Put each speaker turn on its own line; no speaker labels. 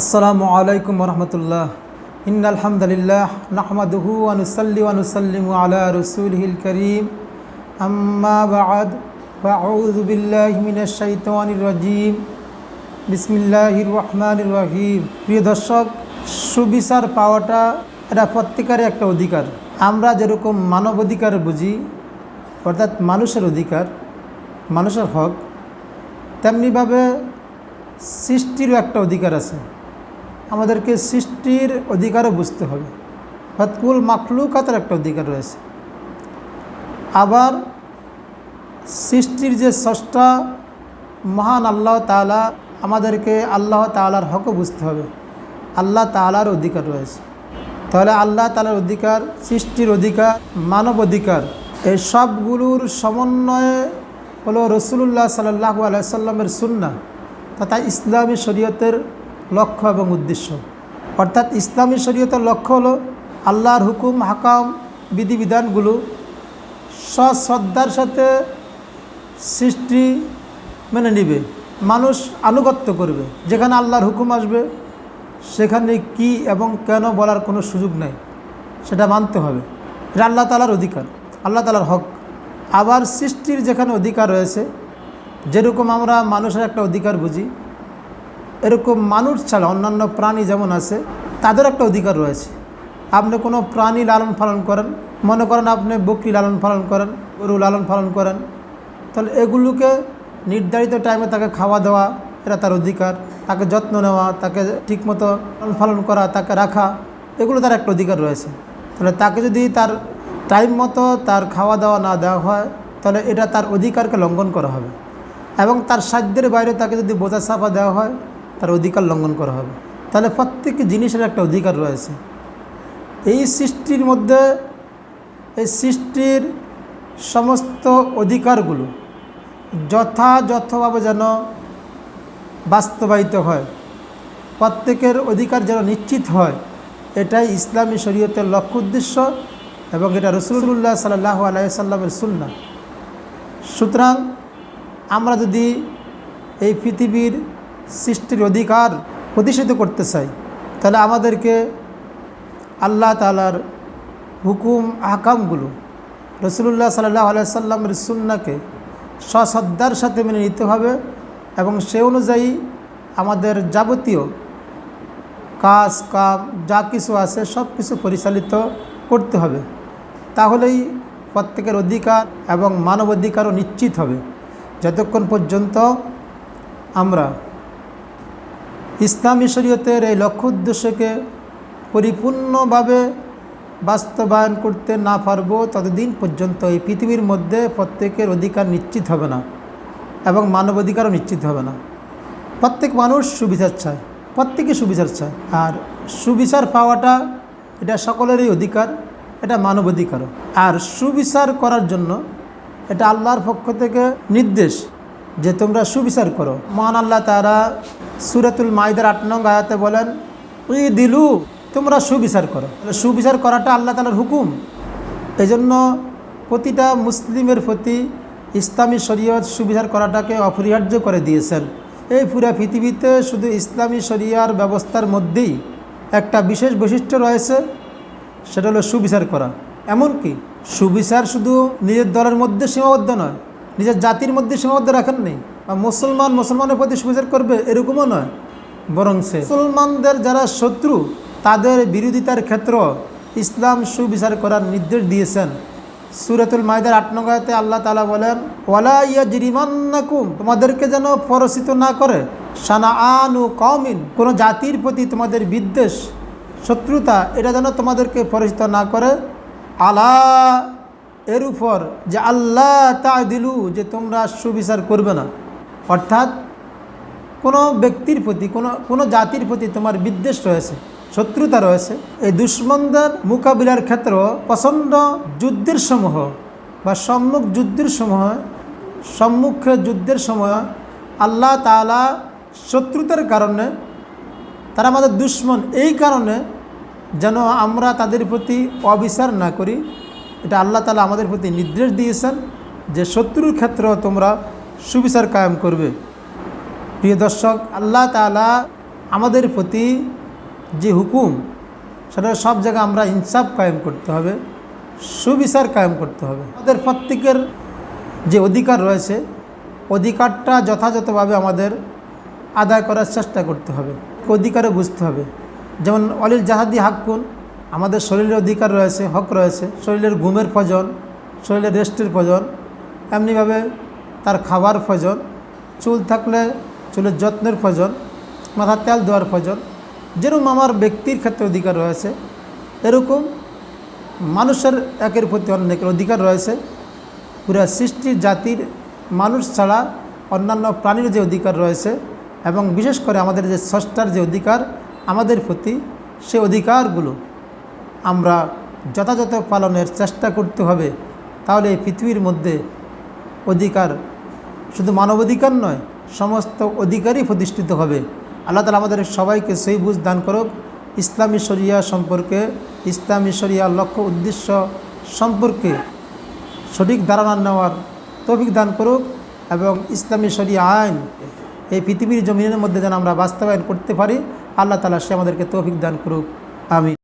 আসসালামু আলাইকুম রহমতুল্লাহ। ইন্নাল হামদুলিল্লাহ নাহমাদুহু ওয়া নুসাল্লি ওয়া নুসাল্লিমু আলা রাসূলিহিল কারীম, আম্মা বা'দ, ফাআউযু বিল্লাহি মিনাশ শাইতানির রাজীম, বিসমিল্লাহির রহমানির রহিম। প্রিয় দর্শক, সুবিচার পাওয়াটা এটা প্রত্যেকেরই একটা অধিকার। আমরা যেরকম মানব অধিকার বুঝি, অর্থাৎ মানুষের অধিকার, মানুষের হক, তেমনিভাবে সৃষ্টিরও একটা অধিকার আছে। আমাদেরকে সৃষ্টির অধিকারও বুঝতে হবে, অর্থাৎ কুল মাখলুকাতের একটা অধিকার রয়েছে। আবার সৃষ্টির যে স্রষ্টা মহান আল্লাহ তাআলা, আমাদেরকে আল্লাহ তাআলার হকও বুঝতে হবে, আল্লাহ তাআলার অধিকার রয়েছে। তাহলে আল্লাহ তাআলার অধিকার, সৃষ্টির অধিকার, মানব অধিকার, এই সবগুলোর সমন্বয়ে হলো রাসূলুল্লাহ সাল্লাল্লাহু আলাইহি সাল্লামের সুন্নাহ তথা ইসলামী শরীয়তের লক্ষ্য এবং উদ্দেশ্য। অর্থাৎ ইসলামী শরীয়তের লক্ষ্য হলো আল্লাহর হুকুম, হাকাম, বিধিবিধানগুলো সশ্রদ্ধার সাথে সৃষ্টি মেনে নিবে, মানুষ আনুগত্য করবে। যেখানে আল্লাহর হুকুম আসবে সেখানে কি এবং কেন বলার কোনো সুযোগ নেই, সেটা মানতে হবে। এটা আল্লাহ তাআলার অধিকার, আল্লাহ তাআলার হক। আবার সৃষ্টির যেখানে অধিকার রয়েছে, যেরকম আমরা মানুষের একটা অধিকার বুঝি, এরকম মানুষ ছাড়া অন্যান্য প্রাণী যেমন আছে তাদের একটা অধিকার রয়েছে। আপনি কোনো প্রাণী লালন পালন করেন, মনে করেন আপনি বকরি লালন পালন করেন, গরু লালন পালন করেন, তাহলে এগুলোকে নির্ধারিত টাইমে তাকে খাওয়া দেওয়া, এটা তার অধিকার। তাকে যত্ন নেওয়া, তাকে ঠিকমতো লালন পালন করা, তাকে রাখা, এগুলো তার একটা অধিকার রয়েছে। তাহলে তাকে যদি তার টাইম মতো তার খাওয়া দাওয়া না দেওয়া হয়, তাহলে এটা তার অধিকারকে লঙ্ঘন করা হবে। এবং তার সাধ্যের বাইরে তাকে যদি বোঝা চাপা দেওয়া হয়, তার অধিকার লঙ্ঘন করা হবে। তাহলে প্রত্যেকটি জিনিসের একটা অধিকার রয়েছে। এই সৃষ্টির মধ্যে, এই সৃষ্টির সমস্ত অধিকারগুলো যথাযথভাবে যেন বাস্তবায়িত হয়, প্রত্যেকের অধিকার যেন নিশ্চিত হয়, এটাই ইসলামী শরীয়তের লক্ষ্য উদ্দেশ্য এবং এটা রাসূলুল্লাহ সাল্লাল্লাহু আলাইহি সাল্লামের সুন্নাহ। সুতরাং আমরা যদি এই পৃথিবীর সৃষ্টির অধিকার প্রতিষ্ঠিত করতে চাই, তাহলে আমাদেরকে আল্লাহ তাআলার হুকুম আহকামগুলো, রাসূলুল্লাহ সাল্লাল্লাহু আলাইহি সাল্লামের সুন্নাহকে সশ্রদ্ধার সাথে মেনে নিতে হবে এবং সে অনুযায়ী আমাদের যাবতীয় কাজ কাম যা কিছু আছে সব কিছু পরিচালিত করতে হবে। তাহলেই প্রত্যেকের অধিকার এবং মানবাধিকারও নিশ্চিত হবে। যতক্ষণ পর্যন্ত আমরা ইসলামী শরীয়তের এই লক্ষ্য উদ্দেশ্যকে পরিপূর্ণভাবে বাস্তবায়ন করতে না পারবো, ততদিন পর্যন্ত এই পৃথিবীর মধ্যে প্রত্যেকের অধিকার নিশ্চিত হবে না এবং মানবাধিকারও নিশ্চিত হবে না। প্রত্যেক মানুষ সুবিচার চায়, প্রত্যেকে সুবিচার চায়। আর সুবিচার পাওয়াটা এটা সকলেরই অধিকার, এটা মানবাধিকারও। আর সুবিচার করার জন্য এটা আল্লাহর পক্ষ থেকে নির্দেশ যে তোমরা সুবিচার করো। মহান আল্লাহ তাআলা সূরাতুল মাইদার ৮ নং আয়াতে বলেন, ইদিলু, তোমরা সুবিচার করো। সুবিচার করাটা আল্লাহ তাআলার হুকুম। এজন্য প্রতিটা মুসলিমের প্রতি ইসলামী শরীয়ত সুবিচার করাটাকে অপরিহার্য করে দিয়েছেন। এই পুরা পৃথিবীতে শুধু ইসলামী শরিয়ার ব্যবস্থার মধ্যেই একটা বিশেষ বৈশিষ্ট্য রয়েছে, সেটা হলো সুবিচার করা। এমনকি সুবিচার শুধু নিজের দলের মধ্যে সীমাবদ্ধ নয়, নিজের জাতির মধ্যে সীমাবদ্ধ রাখেন নেই, বা মুসলমানের প্রতি সুবিচার করবে এরকমও নয়, বরং সে মুসলমানদের যারা শত্রু তাদের বিরোধিতার ক্ষেত্র ইসলাম সুবিচার করার নির্দেশ দিয়েছেন। সূরাতুল মাইদার ৮ নং আয়াতে আল্লাহ তাআলা বলেন, ওয়ালা ইয়াজরিমান্নাকুম, তোমাদেরকে যেন পরচিত না করে, শানাআনু কওমিন, কোনো জাতির প্রতি তোমাদের বিদ্বেষ, শত্রুতা, এটা যেন তোমাদেরকে পরচিত না করে, আলা, এর উপর, যে আল্লাহ তা'দিলু, যে তোমরা সুবিচার করবে না। অর্থাৎ কোনো ব্যক্তির প্রতি, কোনো জাতির প্রতি তোমার বিদ্বেষ রয়েছে, শত্রুতা রয়েছে, এই দুশমনদের মোকাবিলার ক্ষেত্রে প্রচণ্ড যুদ্ধের সমূহ বা সম্মুখে যুদ্ধের সময় আল্লাহ তাআলা শত্রুতার কারণে, তারা আমাদের দুশমন, এই কারণে যেন আমরা তাদের প্রতি অবিচার না করি, এটা আল্লাহ তাআলা আমাদের প্রতি নির্দেশ দিয়েছেন যে শত্রুর ক্ষেত্রেও তোমরা সুবিচার কায়েম করবে। প্রিয় দর্শক, আল্লাহ তাআলা আমাদের প্রতি যে হুকুম সেটা সব জায়গায় আমরা ইনসাফ কায়েম করতে হবে, সুবিচার কায়েম করতে হবে। আমাদের প্রত্যেকের যে অধিকার রয়েছে অধিকারটা যথাযথভাবে আমাদের আদায় করার চেষ্টা করতে হবে, অধিকারও বুঝতে হবে। যেমন অলিল জাহাদি হাক্কুন, আমাদের শরীরের অধিকার রয়েছে, হক রয়েছে, শরীরের ঘুমের প্রয়োজন, শরীরের রেস্টের প্রয়োজন, এমনিভাবে তার খাবার প্রয়োজন, চুল থাকলে চুলের যত্নের প্রয়োজন, মাথার তেল দেওয়ার প্রয়োজন। যেরকম আমার ব্যক্তির ক্ষেত্রে অধিকার রয়েছে এরকম মানুষের একের প্রতি অনেকের অধিকার রয়েছে। পুরা সৃষ্টির জাতির মানুষ ছাড়া অন্যান্য প্রাণীর যে অধিকার রয়েছে এবং বিশেষ করে আমাদের যে স্রষ্টার যে অধিকার আমাদের প্রতি, সে অধিকারগুলো আমরা যথাযথ পালনের চেষ্টা করতে হবে। তাহলে এই পৃথিবীর মধ্যে অধিকার শুধু মানবাধিকার নয়, সমস্ত অধিকারই প্রতিষ্ঠিত হবে। আল্লাহ তাআলা আমাদের সবাইকে সেই বুঝ দান করুক, ইসলামী শরিয়া সম্পর্কে, ইসলামী শরিয়ার লক্ষ্য উদ্দেশ্য সম্পর্কে সঠিক ধারণা নেওয়ার তৌফিক দান করুক এবং ইসলামী শরিয়া আইন এই পৃথিবীর জমিনের মধ্যে যেন আমরা বাস্তবায়ন করতে পারি। আল্লাহ তাআলা সে আমাদেরকে তৌফিক দান করুক। আমিন।